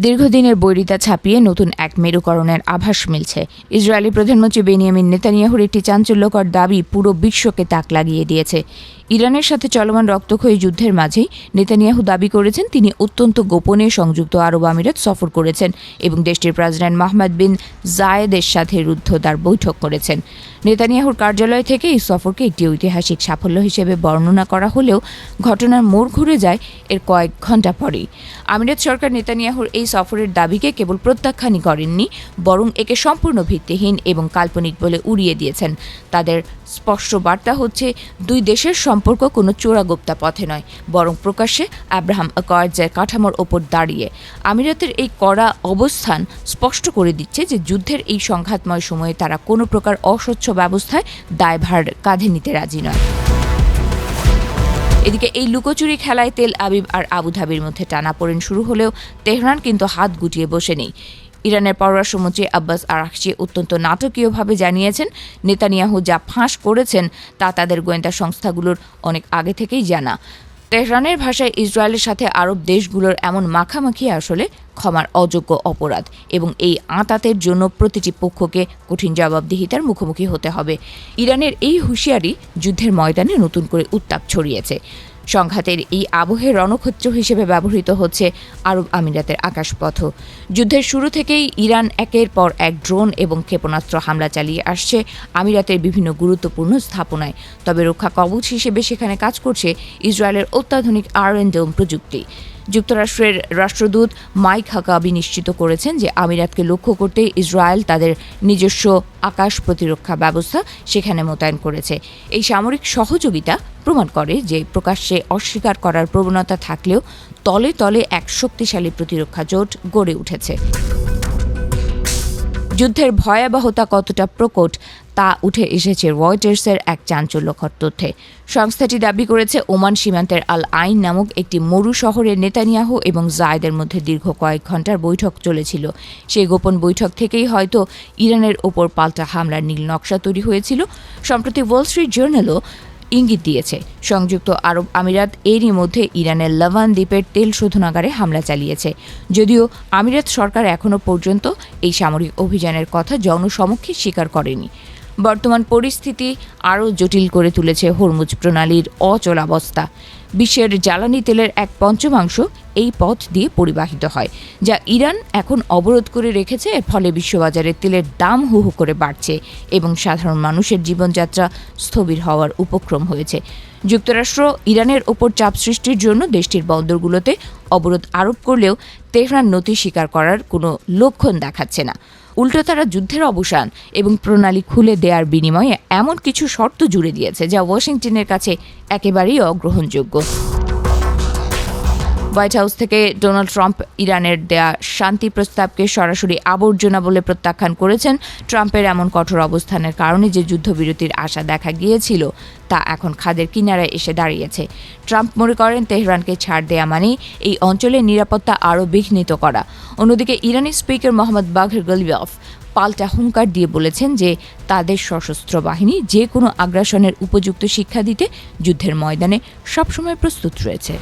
দীর্ঘদিনের বৈরিতা ছাপিয়ে নতুন এক মেরুকরণের আভাস মিলছে। ইসরায়েলি প্রধানমন্ত্রী বেনিয়ামিন নেতানিয়াহুর একটি চাঞ্চল্যকর দাবি পুরো বিশ্বকে তাক লাগিয়ে দিয়েছে। ইরানের সাথে চলমান রক্তক্ষয়ী যুদ্ধের মাঝেই নেতানিয়াহু দাবি করেছেন তিনি অত্যন্ত গোপনে সংযুক্ত আরব আমিরাত সফর করেছেন এবং দেশটির প্রেসিডেন্ট মোহাম্মদ বিন জায়েদের সাথে রুদ্ধদ্বার বৈঠক করেছেন। নেতানিয়াহুর কার্যালয় থেকে এই সফরকে একটি ঐতিহাসিক সাফল্য হিসেবে বর্ণনা করা হলেও ঘটনার মোড় ঘুরে যায় এর কয়েক ঘণ্টা পরেই। আমিরাত সরকার নেতানিয়াহুর এই সফরের দাবিকে কেবল প্রত্যাখ্যানই করেননি, বরং একে সম্পূর্ণ ভিত্তিহীন এবং কাল্পনিক বলে উড়িয়ে দিয়েছেন। তাদের স্পষ্ট বার্তা হচ্ছে, দুই দেশের সম্পর্ক কোনো চোরাগোপ্তা পথে নয়, বরং প্রকাশ্যে আব্রাহাম অ্যাকর্ডসের কাঠামোর ওপর দাঁড়িয়ে। আমিরাতের এই কড়া অবস্থান স্পষ্ট করে দিচ্ছে যে যুদ্ধের এই সংঘাতময় সময়ে তারা কোনো প্রকার অস্বচ্ছ ব্যবস্থায় দায়ভার কাঁধে নিতে রাজি নয়। এদিকে এই লুকোচুরি খেলায় তেল আবিব আর আবুধাবির মধ্যে টানাপোড়েন শুরু হলেও তেহরান কিন্তু হাত গুটিয়ে বসে নেই। ইরানের পররাষ্ট্রমন্ত্রী আব্বাস আরাকচি অত্যন্ত নাটকীয়ভাবে জানিয়েছেন, নেতানিয়াহু যা ফাঁস করেছেন তা তাদের গোয়েন্দা সংস্থাগুলোর অনেক আগে থেকেই জানা। তেহরানের ভাষায় ইসরায়েলের সাথে আরব দেশগুলোর এমন মাখামাখি আসলে ক্ষমার অযোগ্য অপরাধ এবং এই আঁতাতের জন্য প্রতিটি পক্ষকে কঠিন জবাবদিহিতার মুখোমুখি হতে হবে। ইরানের এই হুঁশিয়ারি যুদ্ধের ময়দানে নতুন করে উত্তাপ ছড়িয়েছে। সংঘাতের এই আবহে রণক্ষেত্র হিসেবে ব্যবহৃত হচ্ছে আরব আমিরাতের আকাশপথ। যুদ্ধের শুরু থেকেই ইরান একের পর এক ড্রোন এবং ক্ষেপণাস্ত্র হামলা চালিয়ে আসছে আমিরাতের বিভিন্ন গুরুত্বপূর্ণ স্থাপনায়। তবে রক্ষা কবচ হিসেবে সেখানে কাজ করছে ইসরায়েলের অত্যাধুনিক আয়রন ডোম প্রযুক্তি। যুক্তরাষ্ট্রের রাষ্ট্রদূত মাইক হাকাবি নিশ্চিত করেছেন যে আমিরাতকে লক্ষ্য করতে ইসরায়েল তাদের নিজস্ব আকাশ প্রতিরক্ষা ব্যবস্থা সেখানে মোতায়েন করেছে। এই সামরিক সহযোগিতা প্রমাণ করে যে প্রকাশ্যে অস্বীকার করার প্রবণতা থাকলেও তলে তলে এক শক্তিশালী প্রতিরক্ষা জোট গড়ে উঠেছে। যুদ্ধের ভয়াবহতা কতটা প্রকট তা উঠে এসেছে রয়টার্সের এক চাঞ্চল্যকর তথ্যে। সংস্থাটি দাবি করেছে, ওমান সীমান্তের আল আইন নামক একটি মরু শহরে নেতানিয়াহু এবং জায়েদের মধ্যে দীর্ঘ কয়েক ঘণ্টার বৈঠক চলেছিল। সেই গোপন বৈঠক থেকেই হয়তো ইরানের ওপর পাল্টা হামলার নীল নকশা তৈরি হয়েছিল। সম্প্রতি ওয়াল স্ট্রিট জার্নালও ইঙ্গিত দিয়েছে, সংযুক্ত আরব আমিরাত এরই মধ্যে ইরানের লাভান দ্বীপের তেল শোধনাগারে হামলা চালিয়েছে। যদিও আমিরাত সরকার এখনও পর্যন্ত এই সামরিক অভিযানের কথা জনসমক্ষে স্বীকার করেনি। বর্তমান পরিস্থিতি আরও জটিল করে তুলেছে হরমুজ প্রণালীর অচলাবস্থা। বিশ্বের জ্বালানি তেলের 1/5 এই পথ দিয়ে পরিবাহিত হয়, যা ইরান এখন অবরোধ করে রেখেছে। এর ফলে বিশ্ববাজারে তেলের দাম হু হু করে বাড়ছে এবং সাধারণ মানুষের জীবনযাত্রা স্থবির হওয়ার উপক্রম হয়েছে। যুক্তরাষ্ট্র ইরানের ওপর চাপ সৃষ্টির জন্য দেশটির বন্দরগুলোতে অবরোধ আরোপ করলেও তেহরান নতি স্বীকার করার কোনো লক্ষণ দেখাচ্ছে না। উল্টো তারা যুদ্ধের অবসান এবং প্রণালী খুলে দেওয়ার বিনিময়ে এমন কিছু শর্ত জুড়ে দিয়েছে যা ওয়াশিংটনের কাছে একেবারেই অগ্রহণযোগ্য। হোয়াইট হাউস থেকে ডোনাল্ড ট্রাম্প ইরানের দেয়া শান্তি প্রস্তাবকে সরাসরি আবর্জনা বলে প্রত্যাখ্যান করেছেন। ট্রাম্পের এমন কঠোর অবস্থানের কারণে যে যুদ্ধবিরতির আশা দেখা গিয়েছিল তা এখন খাদের কিনারায় এসে দাঁড়িয়েছে। ট্রাম্প মনে করেন, তেহরানকে ছাড় দেয়া মানে এই অঞ্চলের নিরাপত্তা আরও বিঘ্নিত করা। অন্যদিকে ইরানি স্পিকার মোহাম্মদ বাঘর গলিবাফ পাল্টা হুঙ্কার দিয়ে বলেছেন যে তাদের সশস্ত্র বাহিনী যে কোনো আগ্রাসনের উপযুক্ত শিক্ষা দিতে যুদ্ধের ময়দানে সবসময় প্রস্তুত রয়েছে।